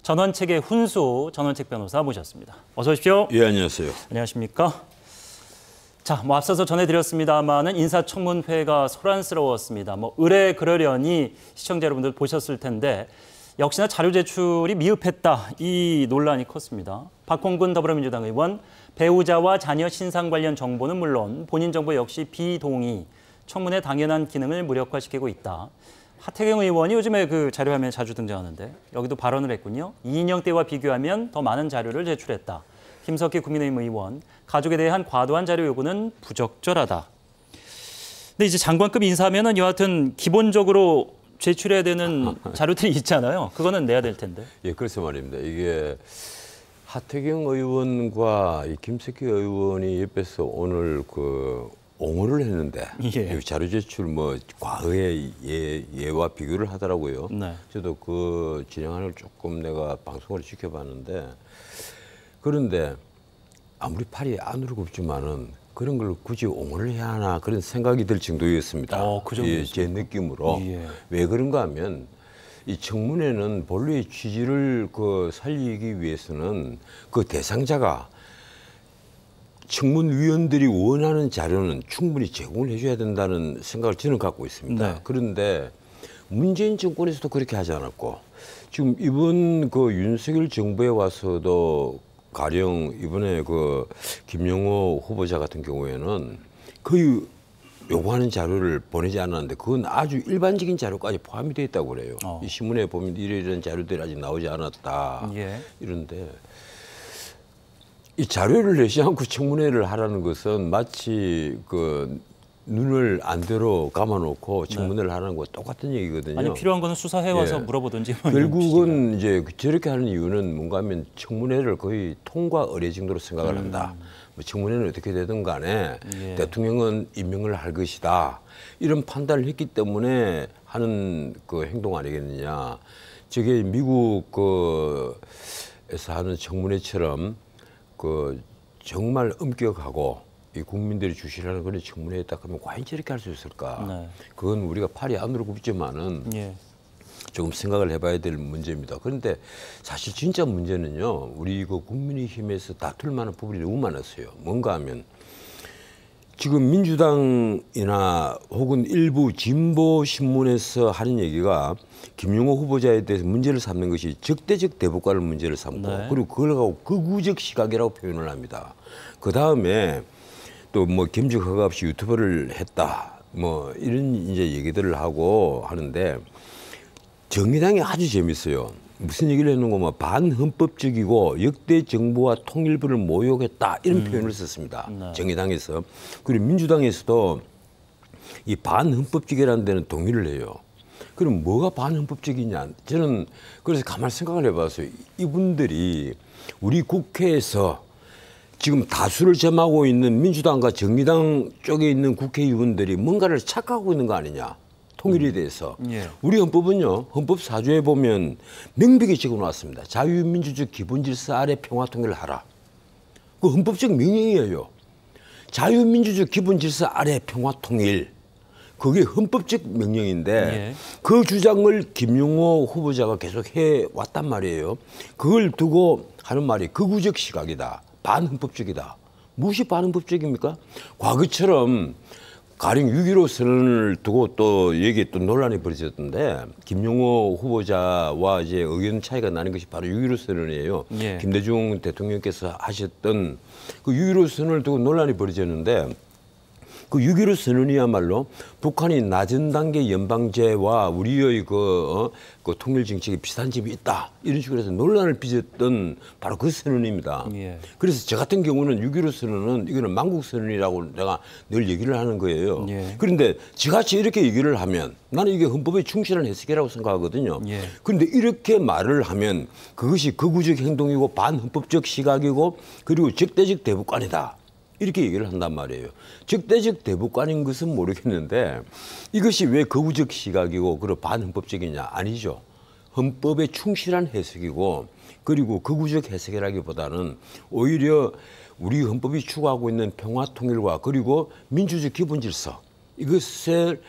전원책의 훈수 전원책 변호사 모셨습니다. 어서 오십시오. 예, 안녕하세요. 안녕하십니까. 자, 앞서서 전해드렸습니다만은 인사청문회가 소란스러웠습니다. 의뢰 그러려니 시청자 여러분들 보셨을 텐데 역시나 자료 제출이 미흡했다. 이 논란이 컸습니다. 박홍근 더불어민주당 의원, 배우자와 자녀 신상 관련 정보는 물론 본인 정보 역시 비동의, 청문회 당연한 기능을 무력화시키고 있다. 하태경 의원이 요즘에 그 자료화면에 자주 등장하는데 여기도 발언을 했군요. 이인영 때와 비교하면 더 많은 자료를 제출했다. 김석희 국민의힘 의원, 가족에 대한 과도한 자료 요구는 부적절하다. 근데 이제 장관급 인사하면은 여하튼 기본적으로 제출해야 되는 자료들이 있잖아요. 그거는 내야 될 텐데. 예, 그래서 말입니다. 이게 하태경 의원과 이 김석희 의원이 옆에서 오늘 옹호를 했는데 예. 자료 제출 과거의 예와 비교를 하더라고요. 네. 저도 그 진행하는 걸 조금 내가 방송으로 지켜봤는데 그런데 아무리 팔이 안으로 굽지만은 그런 걸 굳이 옹호를 해야 하나 그런 생각이 들 정도였습니다. 그 정도였습니까? 예, 제 느낌으로. 예. 왜 그런가 하면 이 청문회는 본래의 취지를 살리기 위해서는 그 대상자가 청문위원들이 원하는 자료는 충분히 제공을 해줘야 된다는 생각을 저는 갖고 있습니다. 네. 그런데 문재인 정권에서도 그렇게 하지 않았고 지금 이번 윤석열 정부에 와서도 가령 이번에 김영호 후보자 같은 경우에는 거의 요구하는 자료를 보내지 않았는데 그건 아주 일반적인 자료까지 포함이 되어 있다고 그래요. 이 신문에 보면 이런 자료들이 아직 나오지 않았다. 예. 이런데 이 자료를 내지 않고 청문회를 하라는 것은 마치 눈을 안대로 감아놓고 청문회를 하는 거와 똑같은 얘기거든요. 아니 필요한 거는 수사해 와서 예. 물어보든지. 결국은 이제 저렇게 하는 이유는 뭔가 하면 청문회를 거의 통과 의례 정도로 생각을 한다. 청문회는 어떻게 되든 간에 예. 대통령은 임명을 할 것이다. 이런 판단을 했기 때문에 하는 행동 아니겠느냐. 저게 미국에서 하는 청문회처럼 정말 엄격하고 이 국민들이 주시라는 그런 청문회에 딱 하면 과연 저렇게 할 수 있을까? 네. 그건 우리가 팔이 안으로 굽지만은 예. 조금 생각을 해봐야 될 문제입니다. 그런데 사실 진짜 문제는요, 우리 국민의힘에서 다툴 만한 부분이 너무 많았어요. 뭔가 하면 지금 민주당이나 혹은 일부 진보 신문에서 하는 얘기가 김용호 후보자에 대해서 문제를 삼는 것이 적대적 대북관을 문제를 삼고 네. 그리고 그걸 갖고 극우적 시각이라고 표현을 합니다. 그 다음에 또 겸직 허가 없이 유튜브를 했다. 이런 이제 얘기들을 하고 하는데 정의당이 아주 재밌어요. 무슨 얘기를 했는가 반헌법적이고 역대 정부와 통일부를 모욕했다 이런 표현을 썼습니다. 네. 정의당에서. 그리고 민주당에서도 이 반헌법적이라는 데는 동의를 해요. 그럼 뭐가 반헌법적이냐? 저는 그래서 가만히 생각을 해봤어요. 이분들이 우리 국회에서 지금 다수를 점하고 있는 민주당과 정의당 쪽에 있는 국회의원들이 뭔가를 착각하고 있는 거 아니냐. 통일에 대해서. 예. 우리 헌법은요. 헌법 4조에 보면 명백히 적어놨습니다. 자유민주적 기본질서 아래 평화통일을 하라. 그 헌법적 명령이에요. 자유민주적 기본질서 아래 평화통일. 그게 헌법적 명령인데 예. 그 주장을 김용호 후보자가 계속 해왔단 말이에요. 그걸 두고 하는 말이 극우적 시각이다. 반헌법적이다. 무엇이 반헌법적입니까? 과거처럼 가령 6.15 선언을 두고 또 논란이 벌어졌던데 김용호 후보자와 이제 의견 차이가 나는 것이 바로 6.15 선언이에요. 예. 김대중 대통령께서 하셨던 그 6.15 선언을 두고 논란이 벌어졌는데 그 6.15 선언이야말로 북한이 낮은 단계 연방제와 우리의 그 통일 정책이 비슷한 점이 있다. 이런 식으로 해서 논란을 빚었던 바로 그 선언입니다. 예. 그래서 저 같은 경우는 6.15 선언은 이거는 만국 선언이라고 내가 늘 얘기를 하는 거예요. 예. 그런데 저같이 이렇게 얘기를 하면 나는 이게 헌법에 충실한 해석이라고 생각하거든요. 예. 그런데 이렇게 말을 하면 그것이 극우적 행동이고 반헌법적 시각이고 그리고 적대적 대북관이다. 이렇게 얘기를 한단 말이에요. 적대적 대북관인 것은 모르겠는데 이것이 왜 거부적 시각이고 그리고 반헌법적이냐? 아니죠. 헌법에 충실한 해석이고 그리고 극우적 해석이라기보다는 오히려 우리 헌법이 추구하고 있는 평화통일과 그리고 민주적 기본질서 이것을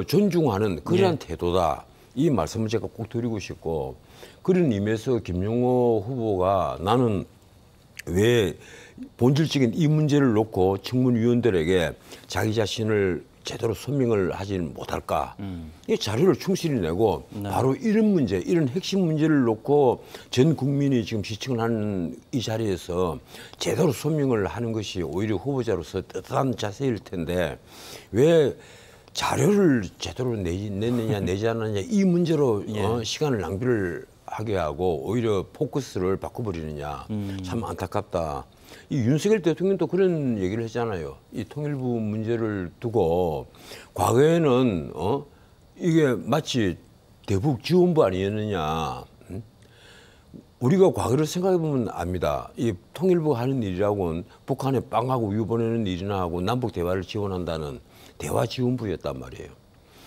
존중하는 그러한 태도다. 이 말씀을 제가 꼭 드리고 싶고 그런 의미에서 김용호 후보가 나는 왜 본질적인 이 문제를 놓고 청문위원들에게 자기 자신을 제대로 설명을 하지 못할까? 이 자료를 충실히 내고 바로 이런 문제, 이런 핵심 문제를 놓고 전 국민이 지금 시청을 하는 이 자리에서 제대로 설명을 하는 것이 오히려 후보자로서 뜻한 자세일 텐데 왜 자료를 제대로 냈느냐 내지 않느냐 이 문제로 시간을 낭비를 하게 하고 오히려 포커스를 바꿔버리느냐 참 안타깝다. 이 윤석열 대통령도 그런 얘기를 했잖아요. 이 통일부 문제를 두고 과거에는 이게 마치 대북 지원부 아니었느냐. 우리가 과거를 생각해 보면 압니다. 이 통일부가 하는 일이라고는 북한에 빵하고 유 보내는 일이나 하고 남북 대화를 지원한다는 대화 지원부였단 말이에요.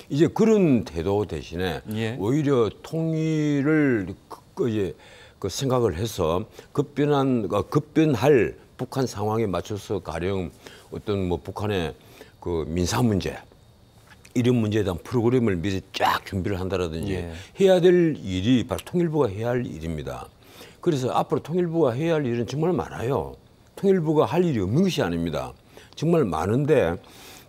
이제 그런 태도 대신에 오히려 통일을 이제 그 생각을 해서 급변할 북한 상황에 맞춰서 가령 어떤 뭐 북한의 그 민사 문제 이런 문제에 대한 프로그램을 미리 쫙 준비를 한다라든지 해야 될 일이 바로 통일부가 해야 할 일입니다. 그래서 앞으로 통일부가 해야 할 일은 정말 많아요. 통일부가 할 일이 없는 것이 아닙니다. 정말 많은데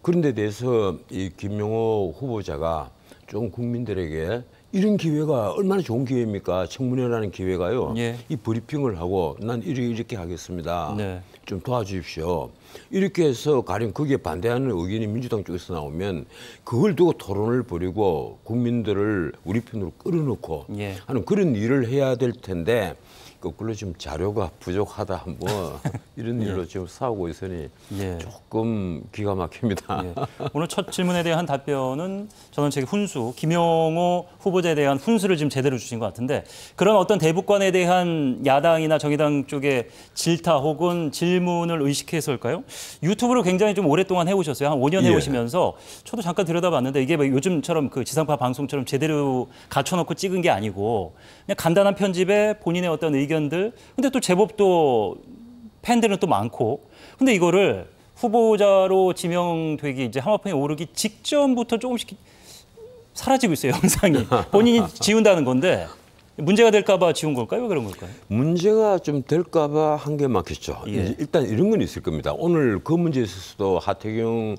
그런 데 대해서 이 김용호 후보자가 좀 국민들에게 이런 기회가 얼마나 좋은 기회입니까? 청문회라는 기회가요. 이 브리핑을 하고 난 이렇게 하겠습니다. 좀 도와주십시오. 이렇게 해서 가령 거기에 반대하는 의견이 민주당 쪽에서 나오면 그걸 두고 토론을 벌이고 국민들을 우리 편으로 끌어놓고 하는 그런 일을 해야 될 텐데 거꾸로 지금 자료가 부족하다 뭐 이런 일로 지금 싸우고 있으니 조금 기가 막힙니다. 오늘 첫 질문에 대한 답변은 전원책의 훈수, 김용호 후보자에 대한 훈수를 지금 제대로 주신 것 같은데 그런 어떤 대북관에 대한 야당이나 정의당 쪽의 질타 혹은 질문을 의식해서일까요? 유튜브를 굉장히 좀 오랫동안 해오셨어요. 한 5년 해오시면서 저도 잠깐 들여다봤는데 이게 뭐 요즘처럼 그 지상파 방송처럼 제대로 갖춰놓고 찍은 게 아니고 그냥 간단한 편집에 본인의 어떤 의견들 근데 또 제법 또 팬들은 또 많고 근데 이거를 후보자로 지명되기 이제 하마평에 오르기 직전부터 조금씩 사라지고 있어요. 영상이. 본인이 지운다는 건데 문제가 될까 봐 지운 걸까요? 왜 그런 걸까요? 문제가 좀 될까 봐 한 게 많겠죠. 일단 이런 건 있을 겁니다. 오늘 그 문제에 있어서도 하태경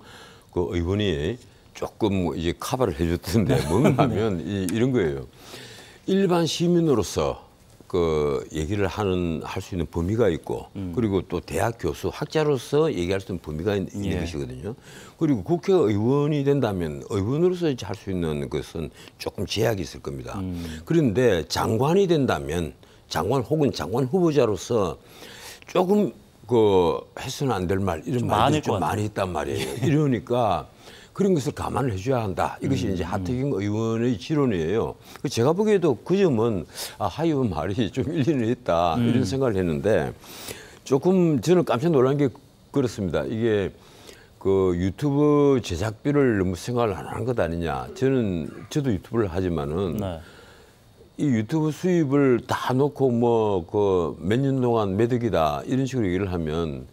그 의원이 조금 이제 커버를 해줬던데 뭔가 하면 이런 거예요. 일반 시민으로서 그 얘기를 할 수 있는 범위가 있고 그리고 또 대학 교수 학자로서 얘기할 수 있는 범위가 있는 것이거든요. 그리고 국회의원이 된다면 의원으로서 이제 할 수 있는 것은 조금 제약이 있을 겁니다. 그런데 장관이 된다면 장관 혹은 장관 후보자로서 조금 그 해서는 안 될 말 이런 말들이 좀 많이 있단 말이에요. 이러니까 그런 것을 감안을 해줘야 한다. 이것이 이제 하태경 의원의 지론이에요. 제가 보기에도 그 점은 하 의원 말이 좀 일리는 있다 이런 생각을 했는데 조금 저는 깜짝 놀란 게 그렇습니다. 이게 그 유튜브 제작비를 너무 생각을 안 하는 것 아니냐. 저도 유튜브를 하지만은 이 유튜브 수입을 다 놓고 뭐 그 몇 년 동안 매덕이다 이런 식으로 얘기를 하면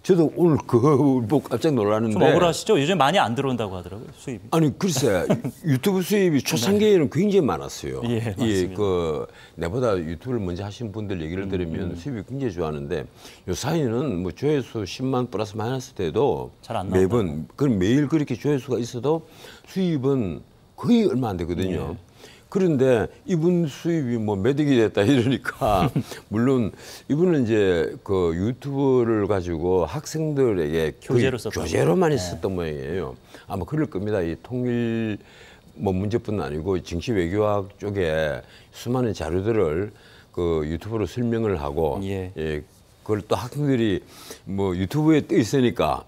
저도 오늘 그거 보고 깜짝 놀랐는데. 좀 억울하시죠? 요즘 많이 안 들어온다고 하더라고요, 수입이. 아니, 글쎄, 유튜브 수입이 초창기에는 굉장히 많았어요. 맞습니다. 그 내보다 유튜브를 먼저 하신 분들 얘기를 들으면 수입이 굉장히 좋았는데 요 사이는 뭐 조회수 10만 플러스 마이너스 돼도 잘 안 매번, 그럼 매일 그렇게 조회수가 있어도 수입은 거의 얼마 안 되거든요. 그런데 이분 수입이 뭐 매덕이 됐다 이러니까 물론 이분은 이제 그 유튜브를 가지고 학생들에게 교재로만 썼던 모양이에요. 아마 그럴 겁니다. 이 통일 뭐 문제뿐 아니고 정치 외교학 쪽에 수많은 자료들을 그 유튜브로 설명을 하고 그걸 또 학생들이 뭐 유튜브에 떠 있으니까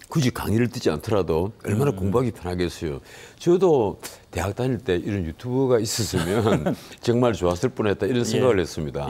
굳이 강의를 듣지 않더라도 얼마나 공부하기 편하겠어요. 저도 대학 다닐 때 이런 유튜브가 있었으면 정말 좋았을 뻔했다 이런 생각을 했습니다.